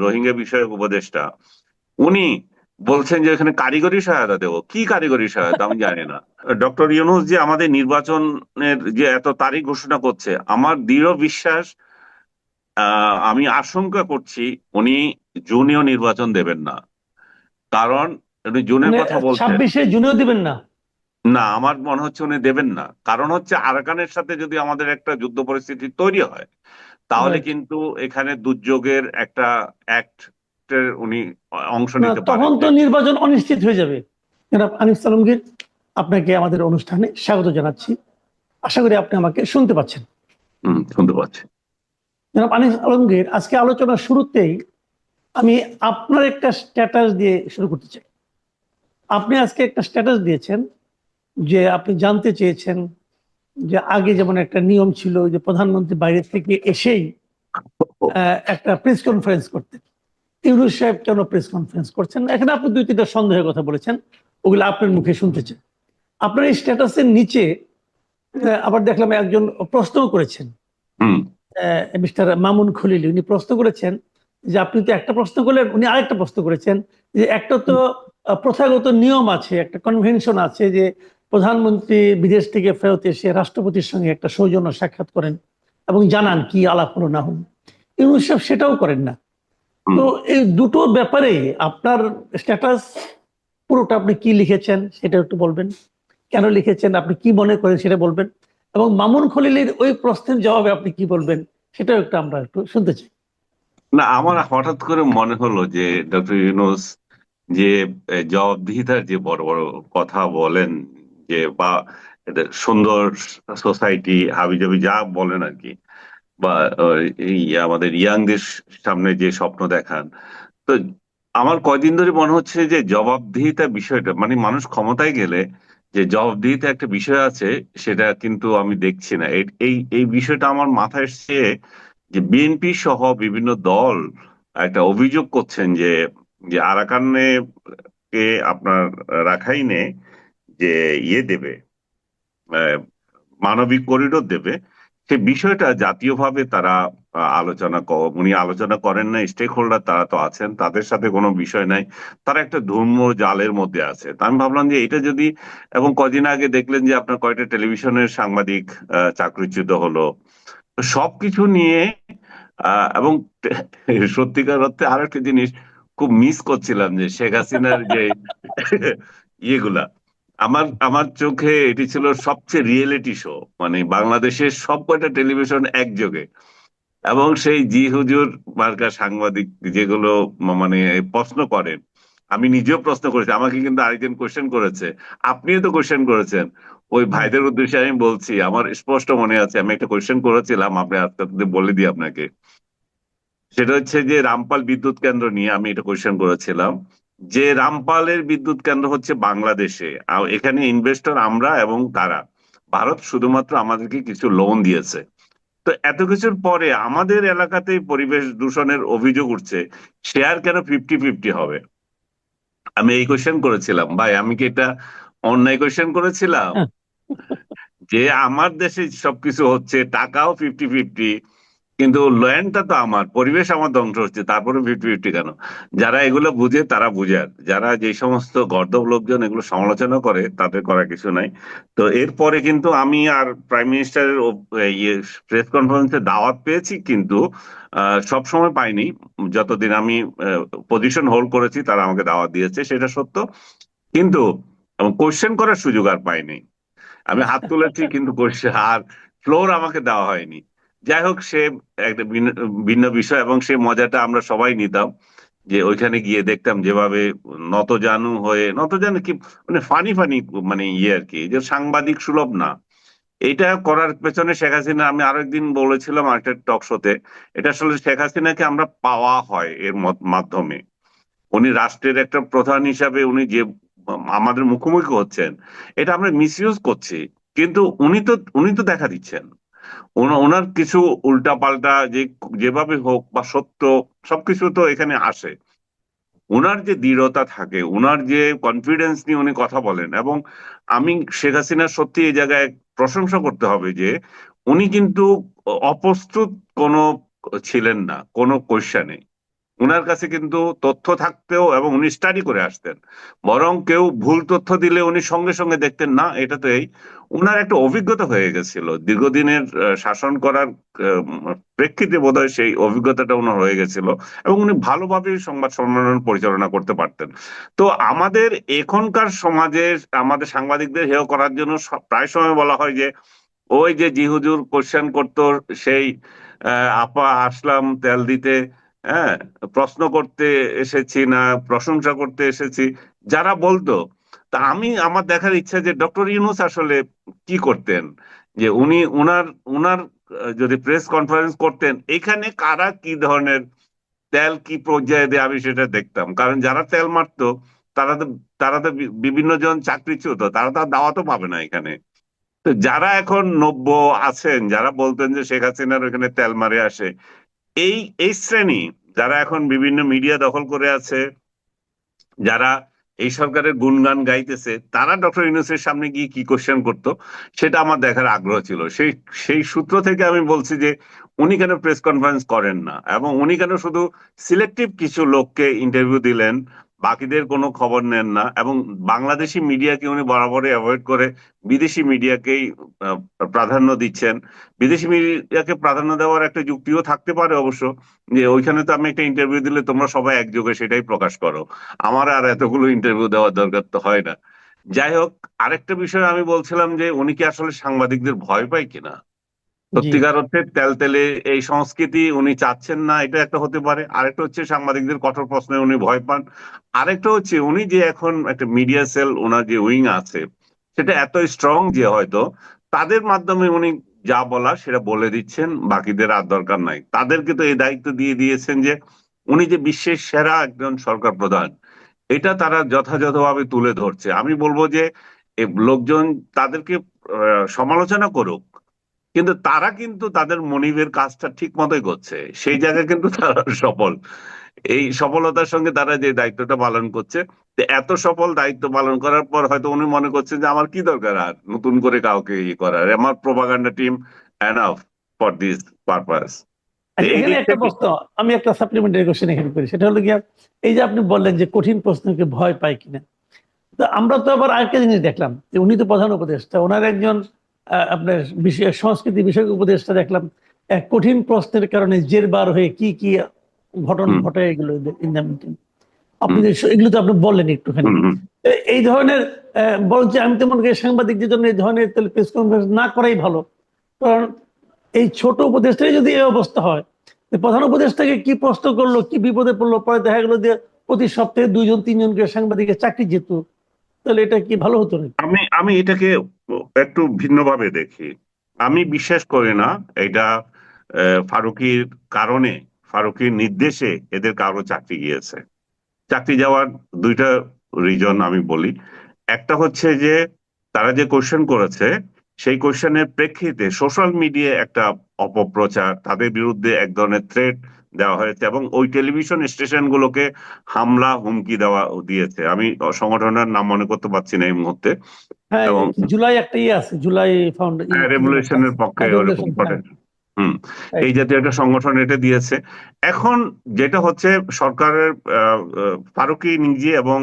রোহিঙ্গা বিষয়ক উপদেষ্টা, উনি বলছেন যে এখানে কারিগরি সহায়তা দেবো। কি কারিগরি সহায়তা আমি জানি না। ডক্টর ইউনূস যে আমাদের নির্বাচনের যে এত তারিখ ঘোষণা করছে, আমার দৃঢ় বিশ্বাস, আমি আশঙ্কা করছি উনি জুনেও নির্বাচন দেবেন না। কারণ উনি জুনের মানে কথা বলছেন। 26-এ জুনেও দিবেন না? না, আমার মনে হচ্ছে উনি দেবেন না। কারণ হচ্ছে আরাকানের সাথে যদি আমাদের একটা যুদ্ধ পরিস্থিতি তৈরি হয়, তাহলে রাইট। কিন্তু এখানে দুর্যোগের একটা অ্যাক্টের উনি অংশ না, নিতে পারেন। তখন তো নির্বাচন অনিশ্চিত হয়ে যাবে। জনাব আনিস আলমগীর, আপনাকে আমাদের অনুষ্ঠানে স্বাগত জানাচ্ছি। আশা করি আপনি আমাকে শুনতে পাচ্ছেন। শুনতে পাচ্ছি। জনাব আনিস আলমগীর, আজকে আলোচনার শুরুতেই আমি আপনার একটা স্ট্যাটাস দিয়ে শুরু করতে চাই। আপনি আজকে একটা স্ট্যাটাস দিয়েছেন যে আপনি জানতে চেয়েছেন যে আগে যেমন একটা নিয়ম ছিল যে প্রধানমন্ত্রী বাইরে থেকে এসেই একটা প্রেস কনফারেন্স করতেন, ইউনূস সাহেব কেন প্রেস কনফারেন্স করছেন? এখানে আপনি 2-3টা সন্দেহের কথা বলেছেন, ওগুলো আপনার মুখে শুনতে চাই। আপনার এই স্ট্যাটাসের নিচে আবার দেখলাম একজন প্রশ্ন করেছেন, হুম। মিস্টার মামুন খলিল, উনি প্রশ্ন করেছেন যে আপনি তো একটা প্রশ্ন করলেন, উনি আরেকটা প্রশ্ন করেছেন যে একটা তো প্রথাগত নিয়ম আছে, একটা কনভেনশন আছে যে প্রধানমন্ত্রী বিদেশ থেকে ফেরত এসে রাষ্ট্রপতির সঙ্গে একটা সৌজন্য সাক্ষাৎ করেন এবং জানান কি আলাপ হলো না হলো। ইউনূস সাহেব সেটাও করেন না। হুম। তো এই দুটো ব্যাপারে আপনার স্ট্যাটাস পুরোটা আপনি কি লিখেছেন সেটা একটু বলবেন, কেন লিখেছেন, আপনি কি মনে করেন সেটা বলবেন, এবং মামুন খলিলের ওই প্রশ্নের জবাবে আপনি কি বলবেন সেটাও একটু আমরা একটু শুনতে চাই। না, আমার হঠাৎ করে মনে হলো যে ডক্টর ইউনূস যে জবাবদিহিতার যে বড় বড় কথা বলেন, যে বা এটা সুন্দর সোসাইটি হাবিজাবি যা বলেন আর কি, বা এই আমাদের ইয়াংদের সামনে যে স্বপ্ন দেখান, তো আমার কয়দিন ধরে মনে হচ্ছে যে জবাবদিহিতা বিষয়টা, মানে মানুষ ক্ষমতায় গেলে যে জবাবদিহিতা একটা বিষয় আছে, সেটা কিন্তু আমি দেখছি না। এই এই এই বিষয়টা আমার মাথায় এসছে যে বিএনপি সহ বিভিন্ন দল একটা অভিযোগ করছেন যে যে আরাকানে কে আপনার রাখাইনে যে ইয়ে দেবে, আহ, মানবিক করিডোর দেবে, সে বিষয়টা জাতীয়ভাবে তারা উনি আলোচনা করেন না। স্টেক হোল্ডার তারা তো আছেন, তাদের সাথে কোনো বিষয় নাই। তারা একটা ধর্ম জালের মধ্যে আছে। তা আমি ভাবলাম যে এটা যদি, এবং কদিন আগে দেখলেন যে আপনার কয়টা টেলিভিশনের সাংবাদিক চাকরিচ্যুত হলো। তো সবকিছু নিয়ে এবং সত্যিকার অর্থে আরো একটা জিনিস খুব মিস করছিলাম, যে শেখ হাসিনার যে ইয়েগুলা, আমার আমার চোখে এটি ছিল সবচেয়ে রিয়েলিটি শো। মানে বাংলাদেশের সব কয়টা টেলিভিশন একযোগে, এবং সেই জি হুজুর মার্কা সাংবাদিক যেগুলো মানে প্রশ্ন করেন। আমি নিজেও প্রশ্ন করেছি, আমাকে কিন্তু আরেকজন কোশ্চেন করেছে, আপনিও তো কোশ্চেন করেছেন। ওই হুম। ভাইদের উদ্দেশ্যে আমি বলছি, আমার স্পষ্ট মনে আছে আমি একটা কোশ্চেন করেছিলাম, আপনি আস্তে আস্তে বলে দিই আপনাকে। সেটা হচ্ছে যে রামপাল বিদ্যুৎ কেন্দ্র নিয়ে আমি এটা কোশ্চেন করেছিলাম, যে রামপালের বিদ্যুৎ কেন্দ্র হচ্ছে বাংলাদেশে, আর এখানে ইনভেস্টর আমরা এবং তারা, ভারত শুধুমাত্র আমাদেরকে কিছু লোন দিয়েছে। তো এত কিছুর পরে আমাদের এলাকাতেই পরিবেশ দূষণের অভিযোগ উঠছে, শেয়ার কেন 50-50 হবে? আমি এই কোশ্চেন করেছিলাম। ভাই, আমি কি এটা অন্যায় কোশ্চেন করেছিলাম? হ্যাঁ। যে আমার দেশে সবকিছু হচ্ছে, টাকাও 50-50, কিন্তু ল্যান্ডটা তো আমার, পরিবেশ আমার ধ্বংস হচ্ছে, তারপরে 50-50 কেন? যারা এগুলো বুঝে তারা বুঝে, আর যারা যে সমস্ত গর্দভ লোকজন এগুলো সমালোচনা করে তাদের করার কিছু নাই। তো এরপরে কিন্তু আমি আর প্রাইম মিনিস্টারের ইয়ে প্রেস কনফারেন্সে দাওয়াত পেয়েছি, কিন্তু সব সময় পাইনি। যতদিন আমি পজিশন হোল্ড করেছি তারা আমাকে দাওয়াত দিয়েছে, সেটা সত্য। কিন্তু কোশ্চেন করার সুযোগ আর পাইনি। আমি হাত তুলেছি কিন্তু কোশ্চেন আর ফ্লোর আমাকে দেওয়া হয়নি। যাই হোক, সে একটা ভিন্ন ভিন্ন বিষয়, এবং সে মজাটা আমরা সবাই নিতাম, যে ওইখানে গিয়ে দেখতাম যেভাবে নতজানু হয়ে, নতজানু কি, মানে ফানি ফানি, মানে ইয়ে আর কি, যে সাংবাদিক সুলভ না। এটা করার পেছনে শেখ হাসিনা, আমি আরো একদিন বলেছিলাম একটা টক শোতে, এটা আসলে শেখ হাসিনাকে আমরা পাওয়া হয় এর মাধ্যমে। উনি রাষ্ট্রের একটা প্রধান হিসাবে উনি যে আমাদের মুখোমুখি হচ্ছেন, এটা আমরা মিসইউজ করছি। কিন্তু উনি তো দেখা দিচ্ছেন, ওনার কিছু উল্টাপাল্টা যে যেভাবে হোক বা সত্য, সবকিছু তো এখানে আসে। ওনার যে দৃঢ়তা থাকে, ওনার যে কনফিডেন্স নিয়ে উনি কথা বলেন, এবং আমি শেখ হাসিনার সত্যি এই জায়গায় প্রশংসা করতে হবে যে উনি কিন্তু অপ্রস্তুত কোনো ছিলেন না কোনো কোশ্চেনে। উনার কাছে কিন্তু তথ্য থাকতেও, এবং উনি স্টাডি করে আসতেন। বরং কেউ ভুল তথ্য দিলে উনি সঙ্গে সঙ্গে দেখতেন, না এটা তো এই। উনার একটা অভিজ্ঞতা হয়ে গেছিল দীর্ঘদিনের শাসন করার প্রেক্ষিতে, বোধহয় সেই অভিজ্ঞতাটা ওনার হয়ে গেছিল, এবং উনি ভালোভাবে সংবাদ সম্মেলন পরিচালনা করতে পারতেন। তো আমাদের এখনকার সমাজে আমাদের সাংবাদিকদের হেয় করার জন্য প্রায় সময় বলা হয় যে ওই যে জি হুজুর কোশ্চেন করতো, সেই আপা আসলাম তেল দিতে, হ্যাঁ, প্রশ্ন করতে এসেছি না প্রশংসা করতে এসেছি, যারা বলতো। তা আমি, আমার দেখার ইচ্ছা যে ডক্টর ইউনূস আসলে কি করতেন, যে উনি উনার উনার যদি প্রেস কনফারেন্স করতেন, এখানে কারা কি ধরনের তেল কি পর্যায়ে দেয় আমি সেটা দেখতাম। কারণ যারা তেল মারতো তারা তো বিভিন্ন জন চাকরিচ্যুত, তারা তো আর দাওয়াতও পাবে না এখানে। তো যারা এখন নব্য আছেন, যারা বলতেন যে শেখ হাসিনার ওখানে তেল মারে আসে, এই এই শ্রেণী যারা এখন বিভিন্ন মিডিয়া দখল করে আছে, যারা এই সরকারের গুণগান গাইতেছে, তারা ডক্টর ইউনূসের সামনে গিয়ে কি কোশ্চেন করতো সেটা আমার দেখার আগ্রহ ছিল। সেই সেই সূত্র থেকে আমি বলছি যে উনি কেন প্রেস কনফারেন্স করেন না, এবং উনি কেন শুধু সিলেক্টিভ কিছু লোককে ইন্টারভিউ দিলেন, বাকিদের কোনো খবর নেন না, এবং বাংলাদেশি মিডিয়াকে উনি বরাবরই অ্যাভয়েড করে বিদেশি মিডিয়াকেই আহ, প্রাধান্য দিচ্ছেন। বিদেশি মিডিয়াকে প্রাধান্য দেওয়ার একটা যুক্তিও থাকতে পারে অবশ্য, যে ওইখানে তো আমি একটা ইন্টারভিউ দিলে তোমরা সবাই একযোগে সেটাই প্রকাশ করো, আমার আর এতগুলো ইন্টারভিউ দেওয়ার দরকার তো হয় না। যাই হোক, আরেকটা বিষয় আমি বলছিলাম যে উনি কি আসলে সাংবাদিকদের ভয় পায় কিনা, জি। সত্যিকার অর্থে তেলতেলে এই সংস্কৃতি উনি চাচ্ছেন না, এটা একটা হতে পারে। আরেকটা হচ্ছে সাংবাদিকদের কঠোর প্রশ্নে উনি ভয় পান। আরেকটা হচ্ছে উনি যে এখন একটা মিডিয়া সেল, ওনার যে উইং আছে, সেটা এত স্ট্রং যে হয়তো তাদের মাধ্যমে উনি যা বলা সেটা বলে দিচ্ছেন, বাকিদের আর দরকার নাই। তাদেরকে তো এই দায়িত্ব দিয়ে দিয়েছেন যে উনি যে বিশ্বের সেরা একজন সরকার প্রধান, এটা তারা যথাযথভাবে তুলে ধরছে। আমি বলবো যে লোকজন তাদেরকে সমালোচনা করুক, কিন্তু তারা কিন্তু তাদের মনিবের কাজটা ঠিক মতোই করছে, সেই জায়গায় কিন্তু তারা সফল। এই সফলতার সঙ্গে তারা যে দায়িত্বটা পালন করছে, তো এত সফল দায়িত্ব পালন করার পর হয়তো উনি মনে করছেন যে আমার কি দরকার আর নতুন করে কাউকে ইয়ে করার, আমার propaganda team enough for this purpose. আচ্ছা, এই এখানে দিক একটা থেকে প্রশ্ন, আমি একটা সাপ্লিমেন্টারি কোশ্চেন এখানে করি, সেটা হলো গিয়া এই যে আপনি বললেন যে কঠিন প্রশ্নকে ভয় পায় কিনা, তো আমরা তো আবার আরেকটা জিনিস দেখলাম যে উনি তো প্রধান উপদেষ্টা, ওনার একজন আপনার বিষয় সংস্কৃতি বিষয়ক উপদেষ্টা দেখলাম এক কঠিন প্রশ্নের কারণে জেরবার হয়ে কি কি ঘটনা হুম, ঘটে এগুলো ইন দ্য মিটিং। আপনি হুম, এগুলো তো আপনি বললেন একটুখানি। হুম, হুম। এই ধরনের বরঞ্চ আমি তো মনে করি সাংবাদিকদের জন্য এই ধরনের প্রেস কনফারেন্স না করাই ভালো। কারণ এই ছোট উপদেষ্টাই যদি এই অবস্থা হয়, তো প্রধান উপদেষ্টাকে কি প্রশ্ন করলো, কি বিপদে পড়লো, পরে দেখা গেলো যে প্রতি সপ্তাহে দুইজন তিনজন করে সাংবাদিকের চাকরি যেত, তাহলে এটা কি ভালো হতো না? আমি আমি এটাকে একটু ভিন্নভাবে দেখি। আমি বিশ্বাস করি না এটা ফারুকীর কারণে, ফারুকীর নির্দেশে এদের কারো চাকরি গিয়েছে। চাকরি যাওয়ার দুইটা রিজন আমি বলি। একটা হচ্ছে যে তারা যে কোশ্চেন করেছে, সেই কোশ্চেনের প্রেক্ষিতে সোশ্যাল মিডিয়ায় একটা অপপ্রচার, তাদের বিরুদ্ধে এক ধরনের থ্রেট দেওয়া হয়েছে, এবং ওই টেলিভিশন স্টেশন গুলোকে হামলা হুমকি দেওয়া দিয়েছে। আমি সংগঠনের নাম মনে করতে পারছি না এই মুহূর্তে। হ্যাঁ, এবং জুলাই একটা ইয়ে আছে, জুলাই ফাউন্ড কি যেন একটা রেভলিউশনের আছে, পক্ষে ওরকম রেগুলেশন। করে। হ্যাঁ, হুম। right. এই জাতীয় একটা সংগঠন এটা দিয়েছে। এখন যেটা হচ্ছে সরকারের ফারুকী নিজে এবং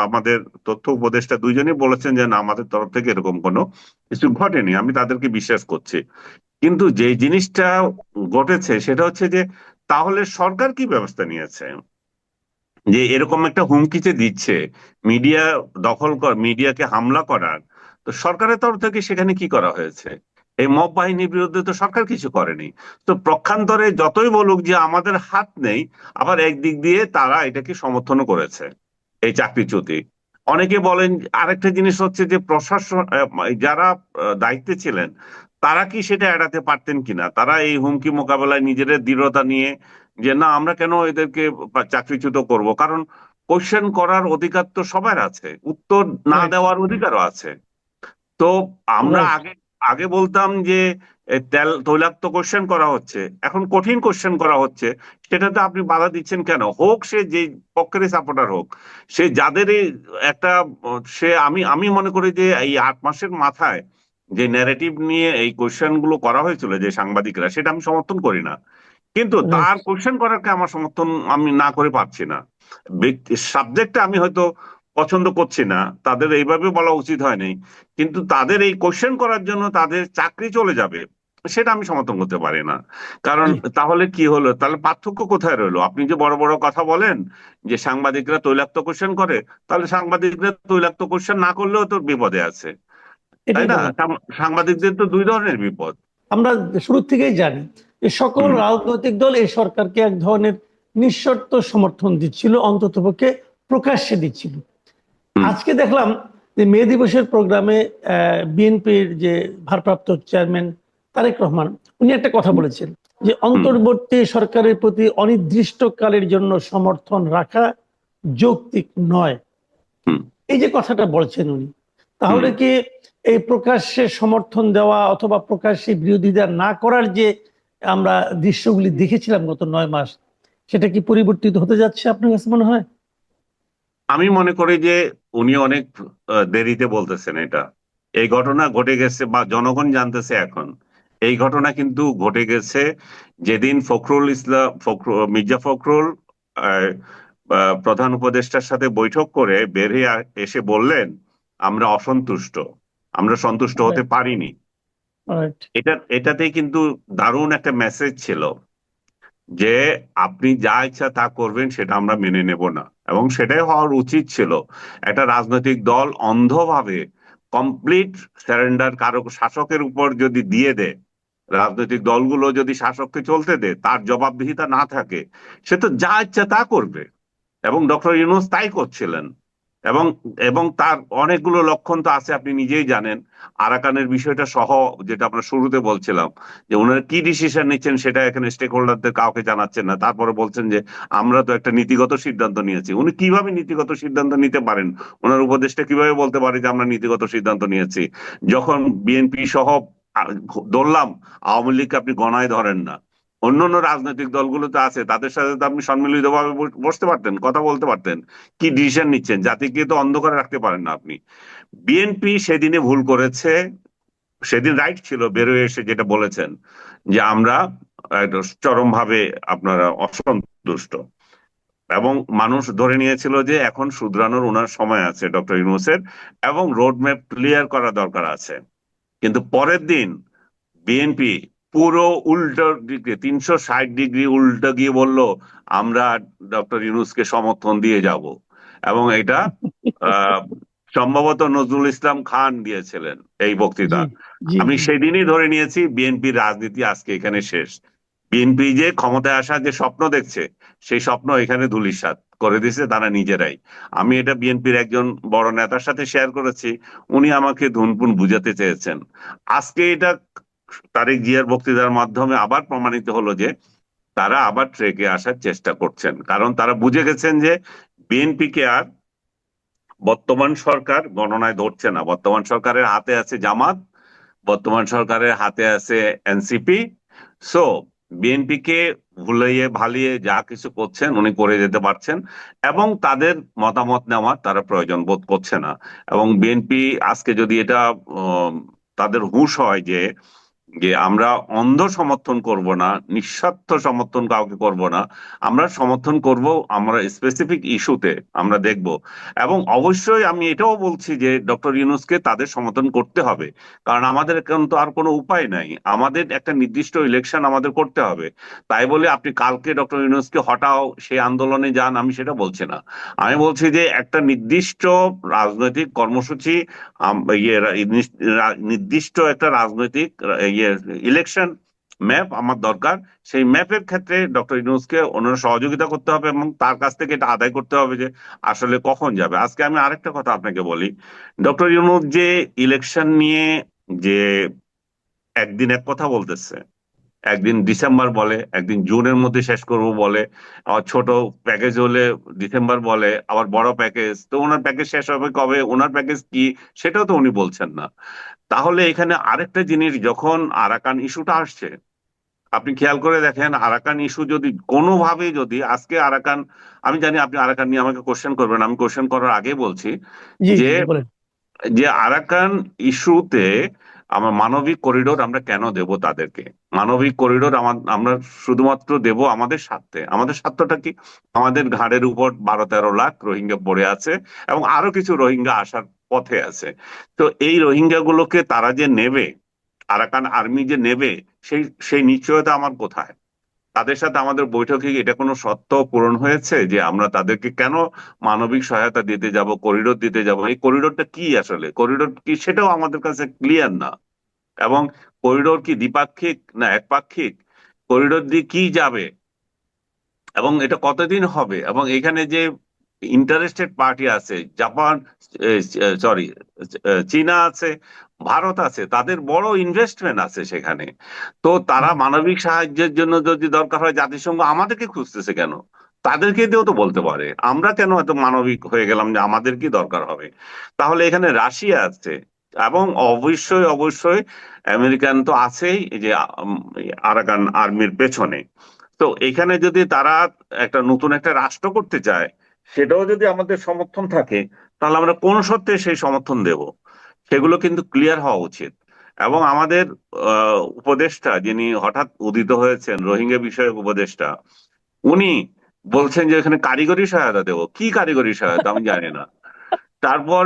আমাদের তথ্য উপদেষ্টা দুইজনই বলেছেন যে না, আমাদের তরফ থেকে এরকম কোনো কিছু ঘটেনি, আমি তাদেরকে বিশ্বাস করছি। কিন্তু যে জিনিসটা ঘটেছে সেটা হচ্ছে যে তাহলে সরকার কি ব্যবস্থা নিয়েছে, যে এরকম একটা হুমকি যে দিচ্ছে মিডিয়া দখল কর, মিডিয়াকে হামলা করার, তো সরকারের তরফ থেকে সেখানে কি করা হয়েছে? এই মব বাহিনীর বিরুদ্ধে তো সরকার কিছু করেনি। তো পক্ষান্তরে যতই বলুক যে আমাদের হাত নেই, আবার একদিক দিয়ে তারা এটাকে সমর্থনও করেছে, এই চাকরিচ্যুতি। অনেকে বলেন, আরেকটা জিনিস হচ্ছে যে প্রশাসন যারা দায়িত্বে ছিলেন, তারা কি সেটা এড়াতে পারতেন কিনা, তারা এই হুমকি মোকাবেলায় নিজেদের দৃঢ়তা নিয়ে যে না আমরা কেন এদেরকে চাকরিচ্যুত করব, কারণ কোশ্চেন করার অধিকার তো সবার আছে, উত্তর না রাইট, দেওয়ার অধিকারও আছে। তো আমরা রাইট। আগে আগে বলতাম যে তৈলাক্ত কোশ্চেন করা হচ্ছে, এখন কঠিন কোশ্চেন করা হচ্ছে, সেটাতে আপনি বাধা দিচ্ছেন কেন? হোক সে যে পক্ষের সাপোর্টার হোক, সে যাদের একটা সে আমি আমি মনে করি যে এই 8 মাসের মাথায় যে ন্যারেটিভ নিয়ে এই কোশ্চেন গুলো করা হয়েছিল যে সাংবাদিকরা, সেটা আমি সমর্থন করি না। কিন্তু রাইট। তার কোশ্চেন করাকে আমার সমর্থন আমি না করে পারছি না। সাবজেক্টটা আমি হয়তো পছন্দ করছি না, তাদের এইভাবে বলা উচিত হয়নি, কিন্তু তাদের এই কোশ্চেন করার জন্য তাদের চাকরি চলে যাবে, সেটা আমি সমর্থন করতে পারি না। কারণ জি। তাহলে কি হলো, তাহলে পার্থক্য কোথায় রইলো? আপনি যে বড় বড় কথা বলেন যে সাংবাদিকরা তৈলাক্ত কোশ্চেন করে, তাহলে সাংবাদিকরা তৈলাক্ত কোশ্চেন না করলেও তো বিপদে আছে, তাই এটাই না? বলেন। সাংবাদিকদের তো দুই ধরনের বিপদ। আমরা শুরু থেকেই জানি যে সকল হুম। রাজনৈতিক দল এই সরকারকে এক ধরনের নিঃশর্ত সমর্থন দিচ্ছিল, অন্ততপক্ষে প্রকাশ্যে দিচ্ছিল। হুম। আজকে দেখলাম যে মে দিবসের প্রোগ্রামে বিএনপির যে ভারপ্রাপ্ত চেয়ারম্যান তারেক রহমান, উনি একটা কথা বলেছেন যে হুম। অন্তর্বর্তী সরকারের প্রতি অনির্দিষ্টকালের জন্য সমর্থন রাখা যৌক্তিক নয়। হুম। এই যে কথাটা বলছেন উনি, হুম। তাহলে কি এই প্রকাশ্যে সমর্থন দেওয়া অথবা প্রকাশ্যে বিরোধিতা না করার যে আমরা দৃশ্যগুলি দেখেছিলাম গত 9 মাস, সেটা কি পরিবর্তিত হতে যাচ্ছে আপনার কাছে মনে হয়? আমি মনে করি যে উনি অনেক দেরিতে বলতেছেন এটা। এই ঘটনা ঘটে গেছে বা জনগণ জানতেছে এখন। এই ঘটনা কিন্তু ঘটে গেছে যেদিন ফখরুল ইসলাম মির্জা ফখরুল আহ, প্রধান উপদেষ্টার সাথে বৈঠক করে বের হয়ে এসে বললেন, আমরা অসন্তুষ্ট, আমরা সন্তুষ্ট হতে পারিনি। রাইট। এটাতেই কিন্তু দারুণ একটা মেসেজ ছিল যে আপনি যা ইচ্ছা তা করবেন, সেটা আমরা মেনে নেব না। এবং সেটাই হওয়ার উচিত ছিল। একটা রাজনৈতিক দল অন্ধভাবে কমপ্লিট স্যারেন্ডার কারো শাসকের উপর যদি দিয়ে দেয়, রাজনৈতিক দলগুলো যদি শাসককে চলতে দেয়, তার জবাবদিহিতা না থাকে, সে তো যা ইচ্ছা তা করবে। এবং ডক্টর ইউনূস তাই করছিলেন। এবং এবং তার অনেকগুলো লক্ষণ তো আছে, আপনি নিজেই জানেন। আরাকানের বিষয়টা সহ, যেটা আমরা শুরুতে বলছিলাম, যে ওনারা কি ডিসিশন নিচ্ছেন সেটা এখানে স্টেক হোল্ডারদের কাউকে জানাচ্ছেন না, তারপরে বলছেন যে আমরা তো একটা নীতিগত সিদ্ধান্ত নিয়েছি। উনি কিভাবে নীতিগত সিদ্ধান্ত নিতে পারেন? ওনার উপদেষ্টা কিভাবে বলতে পারে যে আমরা নীতিগত সিদ্ধান্ত নিয়েছি, যখন বিএনপি সহ ধরলাম আওয়ামী লীগকে আপনি গণায় ধরেন না? অন্য অন্য রাজনৈতিক দলগুলো তো আছে, তাদের সাথে তো আপনি সম্মিলিত ভাবে বসতে পারতেন, কথা বলতে পারতেন। কি ডিসিশন নিচ্ছেন? জাতিকে তো অন্ধকারে রাখতে পারেন না আপনি। বিএনপি সেদিনে ভুল করেছে, সেদিন রাইট ছিল বেরোয় এসে যেটা বলেছেন যে আমরা চরম ভাবে আপনারা অসন্তুষ্ট, এবং মানুষ ধরে নিয়েছিল যে এখন শুধরানোর ওনার সময় আছে ডক্টর ইউনূসের, এবং রোড ম্যাপ ক্লিয়ার করা দরকার আছে। কিন্তু পরের দিন বিএনপি পুরো উল্টো দিকে 360 ডিগ্রি উল্টো গিয়ে বলল আমরা ডক্টর ইউনূসকে সমর্থন দিয়ে যাব। এবং এটা আহ, সম্ভবত নজরুল ইসলাম খান দিয়েছিলেন এই জি, বক্তৃতা। জি, আমি জি। সেদিনই ধরে নিয়েছি বিএনপির রাজনীতি আজকে এখানে শেষ। বিএনপি যে ক্ষমতায় আসার যে স্বপ্ন দেখছে, সেই স্বপ্ন এখানে ধূলিসাৎ করে দিয়েছে তারা নিজেরাই। আমি এটা বিএনপির একজন বড় নেতার সাথে শেয়ার করেছি, উনি আমাকে ধুনপুন বুঝাতে চেয়েছেন। আজকে এটা তারেক জিয়ার বক্তৃতার মাধ্যমে আবার প্রমাণিত হলো যে তারা আবার ট্রেকে আসার চেষ্টা করছেন, কারণ তারা বুঝে গেছেন যে বিএনপি কে আর বর্তমান সরকার গণনায় ধরছে না। বর্তমান সরকারের হাতে আছে জামাত, বর্তমান সরকারের হাতে আছে এনসিপি। সো বিএনপি কে ভুলিয়ে ভালিয়ে যা কিছু করছেন উনি করে যেতে পারছেন, এবং তাদের মতামত নেওয়ার তারা প্রয়োজন বোধ করছে না। এবং বিএনপি আজকে যদি এটা উম, তাদের হুঁশ হয় যে যে আমরা অন্ধ সমর্থন করব না, নিঃস্বার্থ সমর্থন কাউকে করব না, আমরা সমর্থন করব আমরা স্পেসিফিক ইস্যুতে আমরা দেখব। এবং অবশ্যই আমি এটাও বলছি যে ডক্টর ইউনূসকে তাদের সমর্থন করতে হবে, কারণ আমাদের এখন তো আর কোনো উপায় নাই, আমাদের একটা নির্দিষ্ট ইলেকশন আমাদের করতে হবে। তাই বলে আপনি কালকে ডক্টর ইউনূসকে হটাও সেই আন্দোলনে যান, আমি সেটা বলছি না। আমি বলছি যে একটা নির্দিষ্ট রাজনৈতিক কর্মসূচি, নির্দিষ্ট একটা রাজনৈতিক ইয়ে ইলেকশন ম্যাপ আমার দরকার। সেই ম্যাপের ক্ষেত্রে ডক্টর ইউনূসকে অন্যান্য সহযোগিতা করতে হবে, এবং তার কাছ থেকে এটা আদায় করতে হবে যে আসলে কখন যাবে। আজকে আমি আরেকটা কথা আপনাকে বলি, ডক্টর ইউনূস যে ইলেকশন নিয়ে যে একদিন এক কথা বলতেছে, একদিন ডিসেম্বর বলে, একদিন জুনের মধ্যে শেষ করব বলে, আবার ছোট প্যাকেজ হলে ডিসেম্বর বলে, আবার বড় প্যাকেজ, তো ওনার প্যাকেজ শেষ হবে কবে, ওনার প্যাকেজ কি, সেটাও তো উনি বলছেন না। তাহলে এখানে আরেকটা জিনিস, যখন আরাকান ইস্যুটা আসছে, আপনি খেয়াল করে দেখেন আরাকান ইস্যু যদি কোনোভাবে যদি আজকে আরাকান, আমি জানি আপনি আরাকান নিয়ে আমাকে কোশ্চেন করবেন, আমি কোশ্চেন করার আগে বলছি জি, যে জি, জি, বলেন। যে আরাকান ইস্যুতে আমার মানবিক করিডোর আমরা কেন দেব তাদেরকে? মানবিক করিডোর আমরা শুধুমাত্র দেব আমাদের স্বার্থে। আমাদের স্বার্থটা কি? আমাদের ঘাড়ের উপর 12-13 লাখ রোহিঙ্গা পড়ে আছে এবং আরো কিছু রোহিঙ্গা আসার পথে আছে। তো এই রোহিঙ্গা গুলোকে তারা যে নেবে, আরাকান আর্মি যে নেবে, সেই সেই নিশ্চয়তা আমার কোথায়? তাদের সাথে আমাদের বৈঠকে কি এটা কোনো শর্ত পূরণ হয়েছে যে আমরা তাদেরকে কেন মানবিক সহায়তা দিতে যাব, করিডোর দিতে যাব? এই করিডোরটা কি আসলে, করিডোর কি সেটাও আমাদের কাছে ক্লিয়ার না। এবং করিডোর কি দ্বিপাক্ষিক না একপাক্ষিক? করিডোর দিয়ে কি যাবে এবং এটা কতদিন হবে? এবং এখানে যে ইন্টারেস্টেড পার্টি আছে, জাপান, সরি, চীনা আছে, ভারত আছে, তাদের বড় ইনভেস্টমেন্ট আছে সেখানে। তো তারা মানবিক সাহায্যের জন্য যদি দরকার হয়, জাতিসংঘ আমাদেরকে খুঁজতেছে কেন? তাদেরকে দিয়েও তো বলতে পারে। আমরা কেন এত মানবিক হয়ে গেলাম যে আমাদের কি দরকার হবে? তাহলে এখানে রাশিয়া আছে এবং অবশ্যই অবশ্যই আমেরিকান তো আছেই, এই যে আরাকান আর্মির পেছনে। তো এখানে যদি তারা একটা নতুন একটা রাষ্ট্র করতে চায়, সেটাও যদি আমাদের সমর্থন থাকে, তাহলে আমরা কোন শর্তে সেই সমর্থন দেব, সেগুলো কিন্তু ক্লিয়ার হওয়া উচিত। এবং আমাদের উপদেষ্টা, যিনি হঠাৎ উদিত হয়েছেন, রোহিঙ্গা বিষয়ক উপদেষ্টা, উনি বলছেন যে এখানে কারিগরি সহায়তা দেবো। কি কারিগরি সহায়তা আমি জানি না। তারপর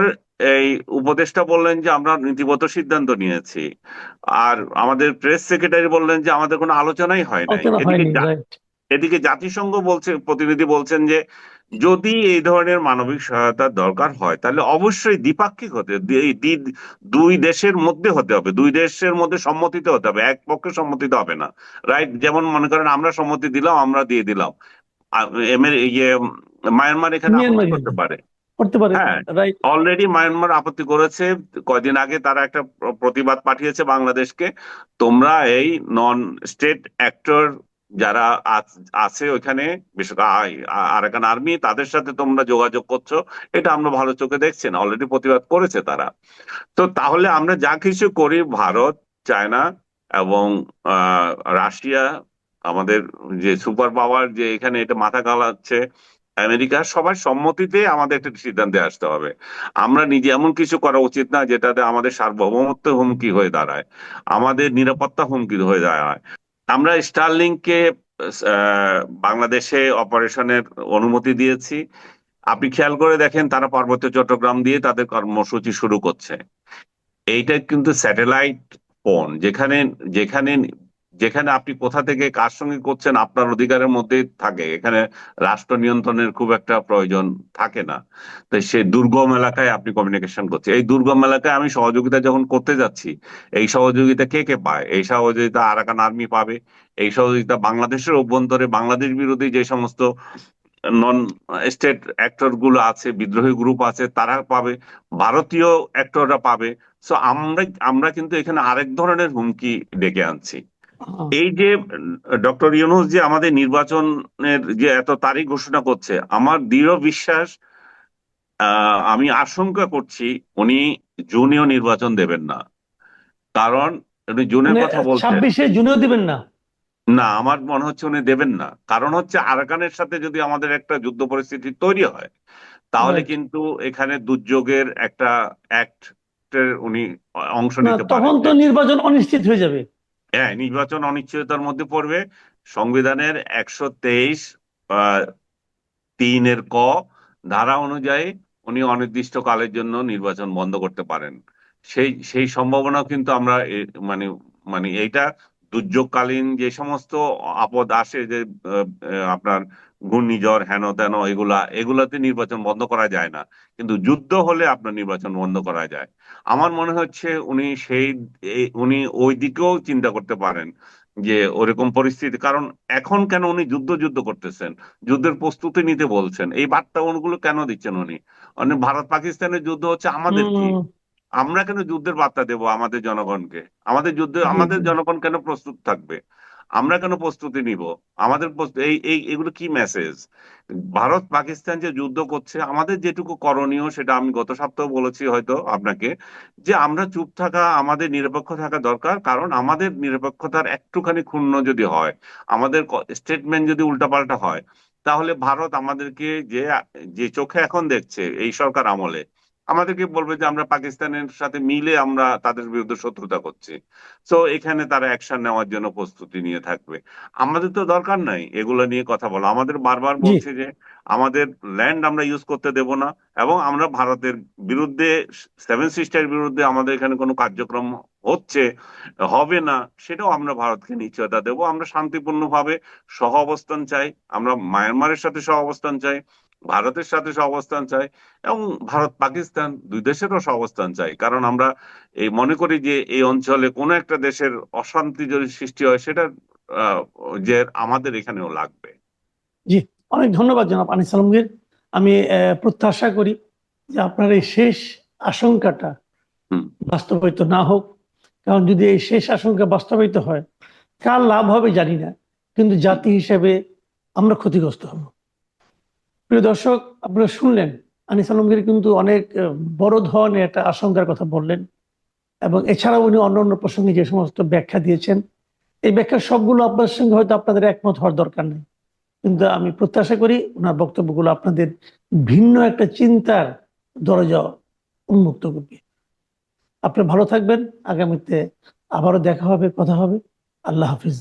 এই উপদেষ্টা বললেন যে আমরা নীতিগত সিদ্ধান্ত নিয়েছি। আর আমাদের প্রেস সেক্রেটারি বললেন যে আমাদের কোনো আলোচনাই হয় নাই। আলোচনা হয়নি, রাইট। এদিকে জাতিসংঘ বলছে, প্রতিনিধি বলছেন যে যদি এই ধরনের মানবিক সহায়তার দরকার হয় তাহলে অবশ্যই দ্বিপাক্ষিক হতে, দুই দেশের মধ্যে হতে হবে, দুই দেশের মধ্যে সম্মতিতে হতে হবে, এক পক্ষে সম্মতিতে হবে না। রাইট? যেমন মনে করেন আমরা সম্মতি দিলাম, আমরা দিয়ে দিলাম, ইয়ে মায়ানমার এখানে আপত্তি মিয়ানমার করতে পারে। করতে পারে, হ্যাঁ, রাইট। অলরেডি মায়ানমার আপত্তি করেছে। কয়দিন আগে তারা একটা প্রতিবাদ পাঠিয়েছে বাংলাদেশকে। তোমরা এই নন স্টেট অ্যাক্টর যারা আছে ওইখানে, বিশেষ করে আরাকান আর্মি, তাদের সাথে তোমরা যোগাযোগ করছো, এটা আমরা ভালো চোখে দেখছি না। অলরেডি প্রতিবাদ করেছে তারা। তো তাহলে আমরা যা কিছু করি, ভারত, চায়না এবং আহ রাশিয়া, আমাদের যে সুপার পাওয়ার যে এখানে এটা মাথা গালাচ্ছে, আমেরিকা, সবার সম্মতিতে আমাদের একটা সিদ্ধান্তে আসতে হবে। আমরা নিজে এমন কিছু করা উচিত না যেটাতে আমাদের সার্বভৌমত্ব হুমকি হয়ে দাঁড়ায়, আমাদের নিরাপত্তা হুমকি হয়ে দাঁড়ায়। আমরা স্টারলিংকে বাংলাদেশে অপারেশনের অনুমতি দিয়েছি। আপনি খেয়াল করে দেখেন, তারা পার্বত্য চট্টগ্রাম দিয়ে তাদের কর্মসূচি শুরু করছে। এইটা কিন্তু স্যাটেলাইট ফোন, যেখানে যেখানে যেখানে আপনি কোথা থেকে কার সঙ্গে করছেন আপনার অধিকারের মধ্যেই থাকে। এখানে রাষ্ট্র নিয়ন্ত্রণের খুব একটা প্রয়োজন থাকে না। তো সেই দুর্গম এলাকায় আপনি কমিউনিকেশন করছে, এই দুর্গম এলাকায় আমি সহযোগিতা যখন করতে যাচ্ছি, এই সহযোগিতা কে কে পায়? এই সহযোগিতা আরাকান আর্মি পাবে। এই সহযোগিতা বাংলাদেশের অভ্যন্তরে বাংলাদেশ বিরোধী যে সমস্ত নন স্টেট অ্যাক্টর গুলো আছে, বিদ্রোহী গ্রুপ আছে, তারা পাবে। ভারতীয় অ্যাক্টররা পাবে। সো আমরা কিন্তু এখানে আরেক ধরনের হুমকি ডেকে আনছি। হ্যাঁ, এই যে ডক্টর ইউনূস যে আমাদের নির্বাচনের যে এত তারিখ ঘোষণা করছে, আমার দৃঢ় বিশ্বাস, আমি আশঙ্কা করছি উনি জুনেও নির্বাচন দেবেন না। কারণ উনি জুনের মানে কথা বলছেন। 26-এ জুনেও দিবেন না? না, আমার মনে হচ্ছে উনি দেবেন না। কারণ হচ্ছে আরাকানের সাথে যদি আমাদের একটা যুদ্ধ পরিস্থিতি তৈরি হয়, তাহলে রাইট। কিন্তু এখানে দুর্যোগের একটা অ্যাক্টের উনি অংশ না, নিতে পারেন। তখন তো নির্বাচন অনিশ্চিত হয়ে যাবে। হ্যাঁ, নির্বাচন অনিশ্চয়তার মধ্যে পড়বে। সংবিধানের 123 3 ক ধারা অনুযায়ী উনি অনির্দিষ্টকালের জন্য নির্বাচন বন্ধ করতে পারেন। সেই সেই সম্ভাবনা কিন্তু আমরা মানে মানে এইটা দুর্যোগকালীন যে সমস্ত আপদ আসে, যে আপনার ঘূর্ণিঝড় হেন তেন, এগুলাতে নির্বাচন বন্ধ করা যায় না। কিন্তু যুদ্ধ হলে আপনার নির্বাচন বন্ধ করা যায়। আমার মনে হচ্ছে উনি উনি ওই দিকেও চিন্তা করতে পারেন যে ওরকম পরিস্থিতি। কারণ এখন কেন উনি যুদ্ধ যুদ্ধ করতেছেন, যুদ্ধের প্রস্তুতি নিতে বলছেন, এই বার্তা ওগুলো কেন দিচ্ছেন উনি? মানে ভারত পাকিস্তানের যুদ্ধ হচ্ছে আমাদের কি? হুম। আমরা কেন যুদ্ধের বার্তা দেব আমাদের জনগণকে? জি, আমাদের জি। জনগণ কেন প্রস্তুত থাকবে? আমরা কেন প্রস্তুতি নিব? এই এই এগুলো কি মেসেজ? ভারত পাকিস্তান যে যুদ্ধ করছে, আমাদের যেটুকু করণীয়, সেটা আমি গত সপ্তাহে বলেছি হয়তো আপনাকে, যে আমরা চুপ থাকা, আমাদের নিরপেক্ষ থাকা দরকার। কারণ আমাদের নিরপেক্ষতার একটুখানি ক্ষুণ্ণ যদি হয়, আমাদের স্টেটমেন্ট যদি উল্টাপাল্টা হয়, তাহলে ভারত আমাদেরকে যে যে চোখে এখন দেখছে এই সরকার আমলে, আমাদেরকে বলবে যে আমরা পাকিস্তানের সাথে মিলে আমরা তাদের বিরুদ্ধে শত্রুতা করছি। সো এখানে তারা অ্যাকশন নেওয়ার জন্য প্রস্তুতি নিয়ে থাকবে। আমাদের তো দরকার নাই এগুলো নিয়ে কথা বলা, আমাদের বারবার জি। বলছে যে আমাদের ল্যান্ড আমরা ইউজ করতে দেব না, এবং আমরা ভারতের বিরুদ্ধে, সেভেন সিস্টারের বিরুদ্ধে আমাদের এখানে কোনো কার্যক্রম হচ্ছে, হবে না, সেটাও আমরা ভারতকে নিশ্চয়তা দেব। আমরা শান্তিপূর্ণভাবে সহ অবস্থান চাই, আমরা মায়ানমারের সাথে সহ অবস্থান চাই, ভারতের সাথে সহ অবস্থান চাই, এবং ভারত পাকিস্তান দুই দেশেরও সহ অবস্থান চাই। কারণ আমরা এই মনে করি যে এই অঞ্চলে কোনো একটা দেশের অশান্তি যদি সৃষ্টি হয়, সেটা আহ, যে আমাদের এখানেও লাগবে। জি, অনেক ধন্যবাদ জনাব আনিস আলমগীর। আমি প্রত্যাশা করি যে আপনার এই শেষ আশঙ্কাটা হুম। বাস্তবায়িত না হোক। কারণ যদি এই শেষ আশঙ্কা বাস্তবায়িত হয়, কার লাভ হবে জানি না, কিন্তু জাতি হিসেবে আমরা ক্ষতিগ্রস্ত হব। প্রিয় দর্শক, আপনারা শুনলেন আনিস আলমগীর কিন্তু অনেক বড় ধরনের একটা আশঙ্কার কথা বললেন, এবং এছাড়াও উনি অন্যান্য প্রসঙ্গে যে সমস্ত ব্যাখ্যা দিয়েছেন, এই ব্যাখ্যা সবগুলো আপনার সঙ্গে হয়তো আপনাদের একমত হওয়ার দরকার নেই, কিন্তু আমি প্রত্যাশা করি ওনার বক্তব্যগুলো আপনাদের ভিন্ন একটা চিন্তার দরজা উন্মুক্ত করবে। আপনি ভালো থাকবেন। আগামীতে আবারও দেখা হবে, কথা হবে। আল্লাহ হাফিজ।